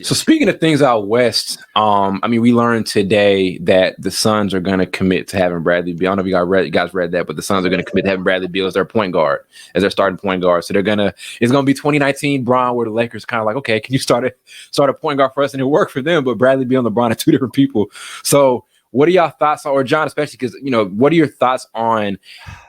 So speaking of things out west, I mean, we learned today that the Suns are going to commit to having Bradley Beal. I don't know if you guys read that, but the Suns are going to commit to having Bradley Beal as their point guard, as their starting point guard. So it's going to be 2019 Bron, where the Lakers kind of like, okay, can you start a point guard for us, and it worked for them, but Bradley Beal and LeBron are two different people. So what are y'all thoughts on, or John, especially because, what are your thoughts on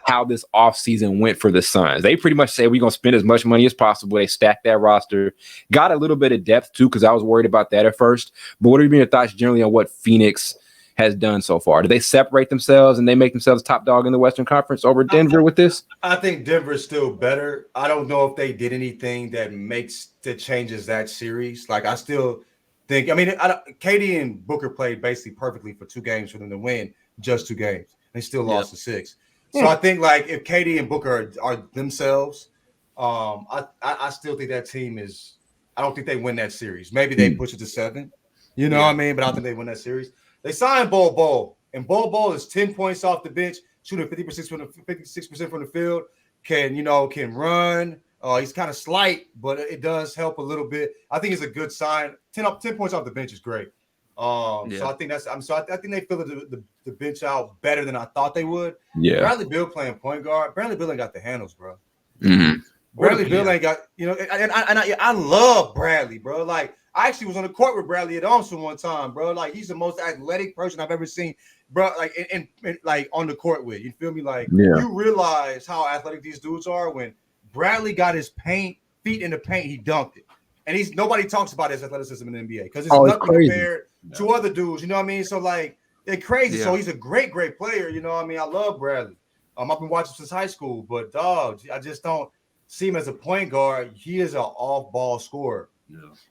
how this offseason went for the Suns? They pretty much said we're going to spend as much money as possible. They stacked that roster, got a little bit of depth too, because I was worried about that at first. But what are your thoughts generally on what Phoenix has done so far? Do they separate themselves and they make themselves top dog in the Western Conference over Denver with this? I think Denver's still better. I don't know if they did anything that changes that series. Like, I still think, KD and Booker played basically perfectly for 2 games for them to win just 2 games. They still lost to 6. So I think, like, if KD and Booker are themselves, I still think that team is – I don't think they win that series. Maybe they push it to 7. You know what I mean? But I don't think they win that series. They signed Bol Bol, and Bol Bol is 10 points off the bench, shooting 56% from the field, can run. He's kind of slight, but it does help a little bit. I think it's a good sign. 10 points off the bench is great. So I think I think they fill the bench out better than I thought they would. Yeah. Bradley Beal playing point guard. Bradley Beal ain't got the handles, bro. Mm-hmm. Bradley Beal ain't got, and I love Bradley, bro. Like, I actually was on the court with Bradley at Armstrong one time, bro. Like, he's the most athletic person I've ever seen, bro. Like, and like on the court with, you feel me? Like, you realize how athletic these dudes are when Bradley got his feet in the paint, he dunked it. And nobody talks about his athleticism in the NBA because it's nothing compared to other dudes. You know what I mean? So, like, they're crazy. Yeah. So he's a great, great player. You know what I mean? I love Bradley. I've been watching since high school, but dog, I just don't see him as a point guard. He is an off-ball scorer.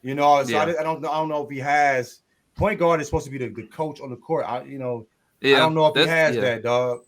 Yeah. So I don't know if he has point guard is supposed to be the coach on the court. I don't know if he has that, dog.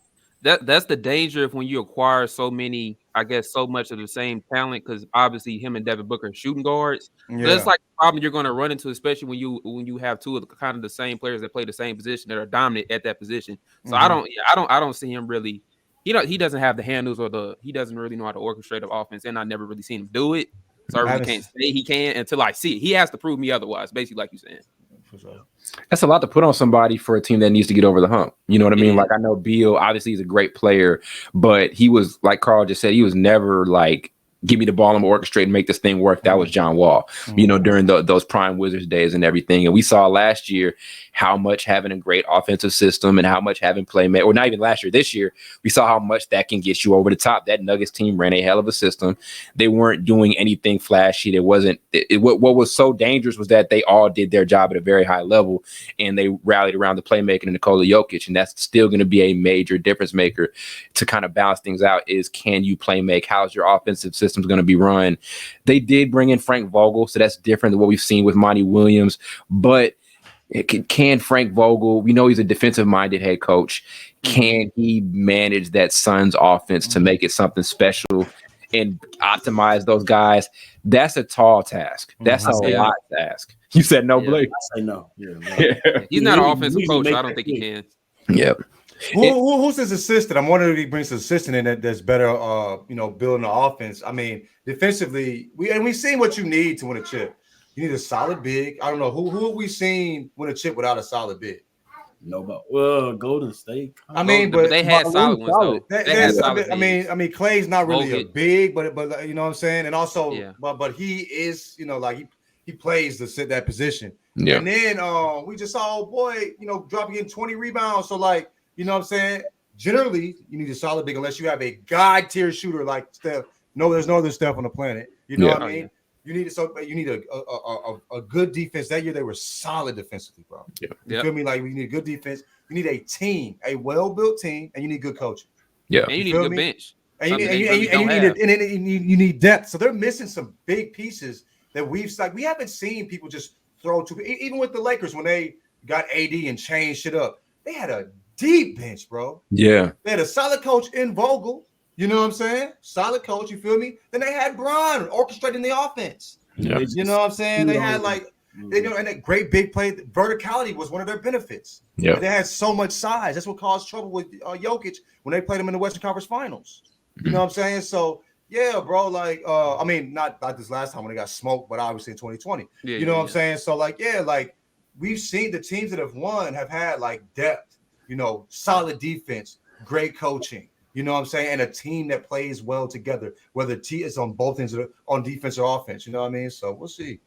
That's the danger when you acquire so much of the same talent, because obviously him and Devin Booker are shooting guards. Yeah. That's like the problem you're going to run into, especially when you have two of the kind of the same players that play the same position that are dominant at that position. So I don't see him really. He doesn't have the handles he doesn't really know how to orchestrate an offense, and I never really seen him do it. So I really can't say he can until I see it. He has to prove me otherwise, basically, like you're saying. For sure. That's a lot to put on somebody for a team that needs to get over the hump. You know what I mean? Like, I know Beal, obviously he's a great player, but he was, like Carl just said, he was never like, give me the ball and orchestrate and make this thing work. That was John Wall, during those prime Wizards days and everything. And we saw last year how much having a great offensive system and how much having playmaker, or not even last year, this year, we saw how much that can get you over the top. That Nuggets team ran a hell of a system. They weren't doing anything flashy. What was so dangerous was that they all did their job at a very high level, and they rallied around the playmaker and Nikola Jokic. And that's still going to be a major difference maker to kind of balance things out is, can you play make? How's your offensive system's going to be run? They did bring in Frank Vogel, so that's different than what we've seen with Monty Williams, but can Frank Vogel, we know he's a defensive-minded head coach, can he manage that Suns offense to make it something special and optimize those guys? That's a tall task. That's a lot to ask. You said no, Blake? I say no. Yeah. He's not an offensive coach, so I don't think he can. Yep. Who's his assistant? I'm wondering if he brings an assistant in that's better, building the offense. I mean, defensively, we've seen what you need to win a chip. You need a solid big. I don't know who have we seen win a chip without a solid big. Nobody. Well, Golden State. But they had solid ones though. Clay's not really a big, but you know what I'm saying. And also, but he is, he plays to sit that position. Yeah. And then we just saw dropping in 20 rebounds. So you know what I'm saying. Generally, you need a solid big unless you have a god tier shooter like Steph. No, there's no other Steph on the planet. You know what I mean. You need a good defense. That year they were solid defensively, bro. Yeah. You feel me? Like, we need a good defense. You need a team, a well-built team, and you need good coaching. Yeah. And you need a good bench. And you need depth. So they're missing some big pieces that we haven't seen people just throw to. Even with the Lakers when they got AD and changed shit up, they had a deep bench, bro. Yeah. They had a solid coach in Vogel. You know what I'm saying? Solid coach, you feel me? Then they had Bron orchestrating the offense. Yeah. You know what I'm saying? They had and that great big play. Verticality was one of their benefits. Yeah. They had so much size. That's what caused trouble with Jokic when they played him in the Western Conference Finals. You know what I'm saying? So yeah, bro. Like, I mean, not this last time when they got smoked, but obviously in 2020. Yeah, you know what I'm saying? So, like, yeah, like we've seen the teams that have won have had like depth, solid defense, great coaching. You know what I'm saying? And a team that plays well together, whether is on both ends on defense or offense. You know what I mean? So we'll see.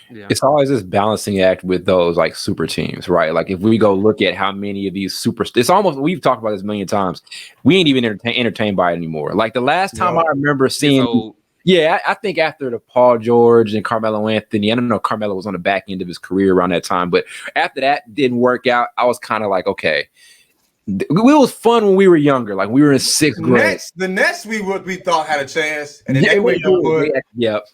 Yeah. It's always this balancing act with those like super teams, right? Like if we go look at how many of these it's almost, we've talked about this a million times. We ain't even entertained by it anymore. Like the last time I remember seeing, I think after the Paul George and Carmelo Anthony, I don't know, Carmelo was on the back end of his career around that time, but after that didn't work out, I was kind of like, okay. It was fun when we were younger, like we were in sixth grade. The Nets we thought had a chance, and then they went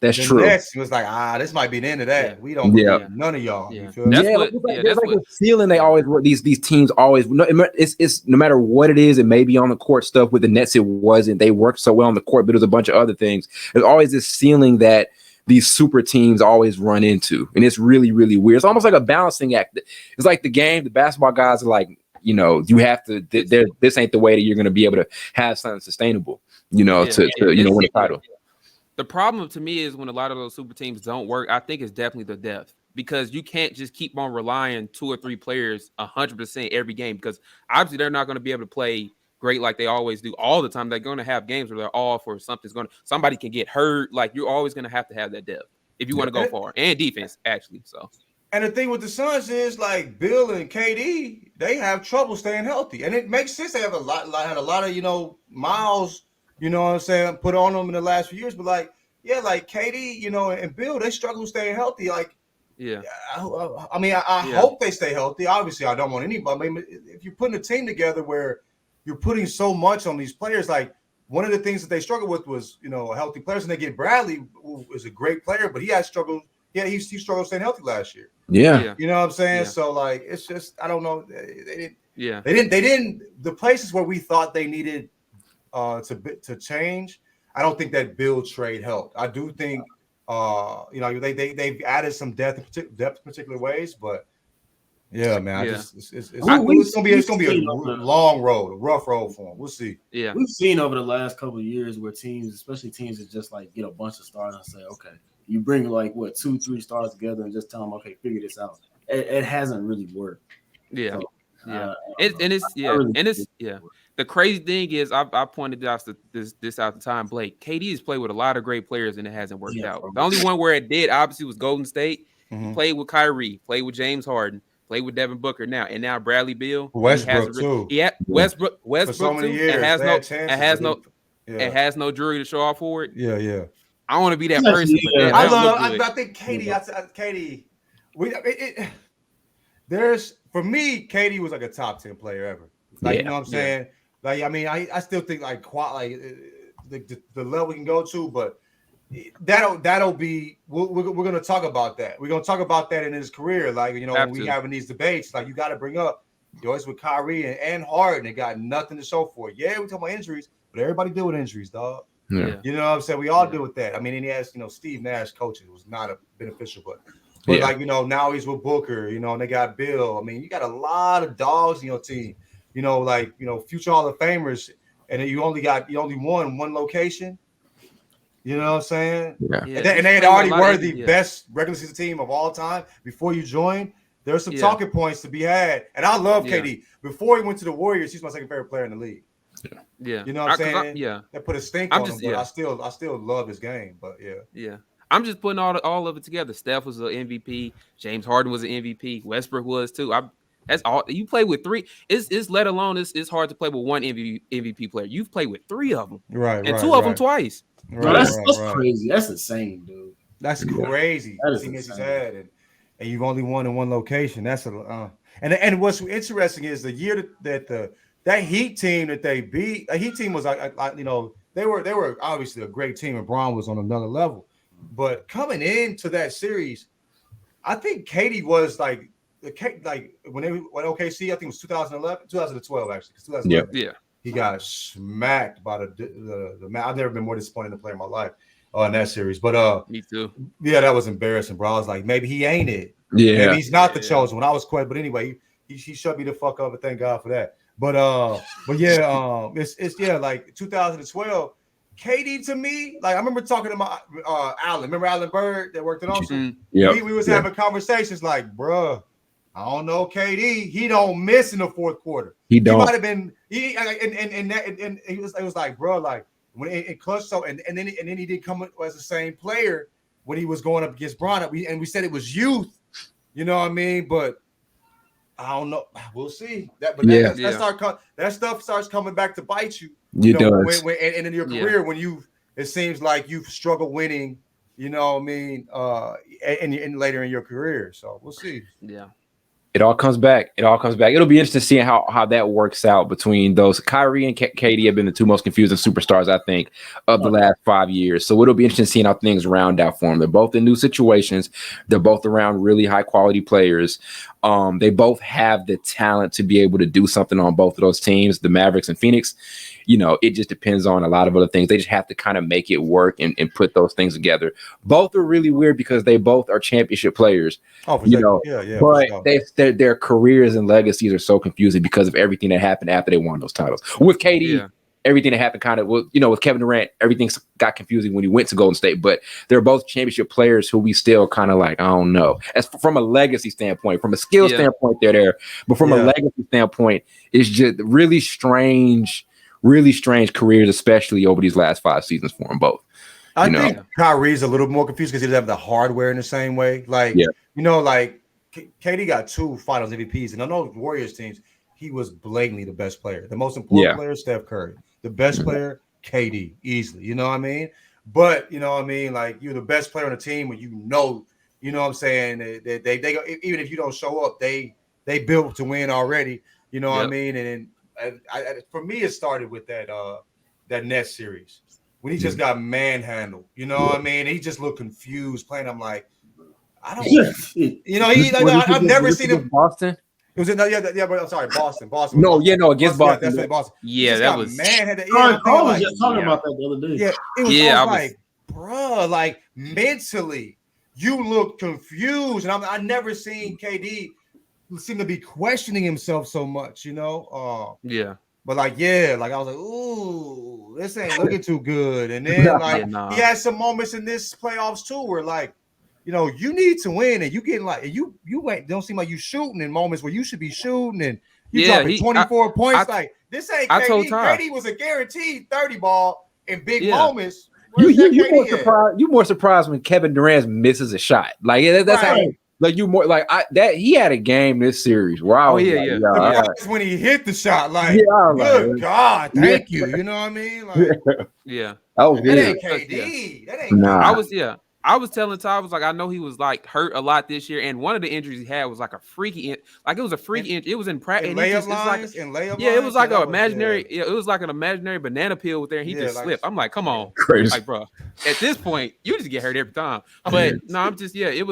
that's true. The Nets was like, this might be the end of that. Yeah. We don't believe none of y'all. Yeah. You feel There's like a feeling they always were. These teams always. It's no matter what it is, it may be on the court stuff. With the Nets, it wasn't. They worked so well on the court, but it was a bunch of other things. There's always this ceiling that these super teams always run into, and it's really, really weird. It's almost like a balancing act. It's like the game. The basketball guys are like, you have to. This ain't the way that you're going to be able to have something sustainable. To win a title. The problem to me is when a lot of those super teams don't work. I think it's definitely the depth, because you can't just keep on relying 2 or 3 players 100% every game, because obviously they're not going to be able to play great like they always do all the time. They're going to have games where they're off or somebody can get hurt. Like you're always going to have that depth if you want to go far, and defense actually. So. And the thing with the Suns is like Bill and KD, they have trouble staying healthy, and it makes sense. They have had a lot of miles, you know what I'm saying, put on them in the last few years. But like KD, and Bill, they struggle staying healthy. Like, I hope they stay healthy. Obviously, I don't want anybody. I mean, if you're putting a team together where you're putting so much on these players, like one of the things that they struggled with was healthy players, and they get Bradley, who is a great player, but he had struggled. Yeah, he struggled staying healthy last year. Yeah. You know what I'm saying? Yeah. So like it's just, I don't know. They didn't the places where we thought they needed to change. I don't think that Bill trade helped. I do think they've added some depth in particular ways, but yeah, man, it's gonna be a long road, a rough road for them. We'll see. Yeah, we've seen over the last couple of years where teams, especially teams that just like get a bunch of stars and say, okay, you bring like 2-3 stars together and just tell them, okay, figure this out. It hasn't really worked. Yeah, so, The crazy thing is, I pointed out this out the time, Blake. KD has played with a lot of great players and it hasn't worked out. The only one where it did, obviously, was Golden State. Mm-hmm. He played with Kyrie, played with James Harden, played with Devin Booker now Bradley Beal. Westbrook too. Yeah, Westbrook for so many years. It has no jury to show off for it. Yeah. I want to be that person. Yeah. I think KD. For me, KD was like a top 10 player ever. Like you know what I'm saying. Like I mean, I still think like the level we can go to, but that'll be we're gonna talk about that. We're gonna talk about that in his career. Like when we having these debates, like you got to bring up it's with Kyrie and Harden. They got nothing to show for it. Yeah, we talk about injuries, but everybody deal with injuries, dog. Yeah. You know what I'm saying? We all deal with that. I mean, and he has, Steve Nash coaching. It was not beneficial, but like, now he's with Booker, and they got Bill. I mean, you got a lot of dogs in your team, future Hall of Famers, and then you only won one location. You know what I'm saying? Yeah. And they had already were the best regular season team of all time before you joined. There's some talking points to be had. And I love KD. Before he went to the Warriors, he's my second favorite player in the league. Yeah. You know what I'm saying? That put a stink on him, but I still love his game. But yeah. I'm just putting all of it together. Steph was an MVP. James Harden was an MVP. Westbrook was too. That's all. You play with 3. It's let alone it's hard to play with one MVP player. You've played with 3 of them, right? And 2 of them twice. That's crazy. That's insane, dude. That's crazy. That is insane. And you've only won in one location. That's and what's interesting is the year that Heat team that they beat. A Heat team was they were obviously a great team, and Braun was on another level. But coming into that series, I think KD was like when OKC, I think it was 2012 actually. 2011, yeah. He got smacked by the I've never been more disappointed in a player in my life in that series. But me too. Yeah, that was embarrassing, bro. I was like, maybe he ain't it. Yeah, maybe he's not the chosen one. I was quiet, but anyway, he shut me the fuck up, and thank God for that. But it's like 2012. KD to me, like I remember talking to my Alan. Remember Alan Bird that worked at Austin? Yeah, we was having conversations like, bruh, I don't know KD. He don't miss in the fourth quarter. He might have been. And he was. It was like, bro, like when it clutch. So and then he did come as the same player when he was going up against Bron. We said it was youth. You know what I mean? But I don't know. We'll see. That stuff starts coming back to bite you. You know, when in your career when it seems like you've struggled winning. You know what I mean? And later in your career. So we'll see. Yeah. It all comes back. It'll be interesting seeing how that works out between those. Kyrie and KD have been the two most confusing superstars, I think, of the last 5 years. So it'll be interesting seeing how things round out for them. They're both in new situations. They're both around really high quality players. They both have the talent to be able to do something on both of those teams, the Mavericks and Phoenix. You know, it just depends on a lot of other things. They just have to kind of make it work and put those things together. Both are really weird because they both are championship players. But their careers and legacies are so confusing because of everything that happened after they won those titles. With KD, everything that happened kind of, with Kevin Durant, everything got confusing when he went to Golden State. But they're both championship players who we still kind of like, I don't know. As from a legacy standpoint, from a skill standpoint, they're there. But from a legacy standpoint, it's just really strange careers, especially over these last 5 seasons for them both. I think Kyrie's a little more confused because he doesn't have the hardware in the same way. Like, like KD got 2 Finals MVPs, and on those Warriors teams, he was blatantly the best player. The most important player, Steph Curry. The best player, KD, easily. You know what I mean? But you know what I mean? like you're the best player on the team when you know what I'm saying? They even if you don't show up, they built to win already. You know what I mean? And for me, it started with that Nets series when he just got manhandled. You know what I mean? He just looked confused playing. I'm like, I don't, I've never seen him. Boston. It was but I'm sorry, Boston. Boston. Against Boston. That's Boston. Yeah, that was manhandled. I was just talking about that the other day. Yeah, it was like, bro, like mentally, you look confused, and I never seen KD seem to be questioning himself so much, But I was like, ooh, this ain't looking too good. And then he had some moments in this playoffs too, where you need to win, and you getting you don't seem like you shooting in moments where you should be shooting, and you dropping 24 points. This ain't KD. KD was a guaranteed 30 ball in big moments. You more surprised when Kevin Durant misses a shot. Like that's how. Like you more like he had a game this series where I was that's when he hit the shot. Like, good God, thank you. You know what I mean? Like, that was good. That ain't KD. That ain't. I was telling Ty, I was like, I know he was like hurt a lot this year, and one of the injuries he had was like a freaky, like it was a freak injury. It was in practice. It was like an imaginary. It was like an imaginary banana peel with there, and he just slipped. I'm like, come on, crazy. Like, bro. At this point, you just get hurt every time. But no, I'm just It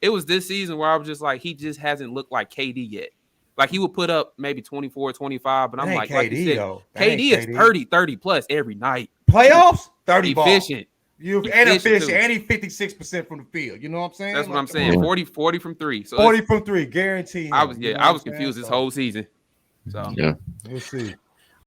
was this season where I was just like, he just hasn't looked like KD yet. Like he would put up maybe 24, 25, but I'm like, KD, KD is 30 plus every night. Playoffs, 30 efficient. Efficient, and he 56% from the field. You know what I'm saying? That's what I'm saying. 40 from 3. So 40 from 3, guaranteed. I was confused this whole season. So we'll see.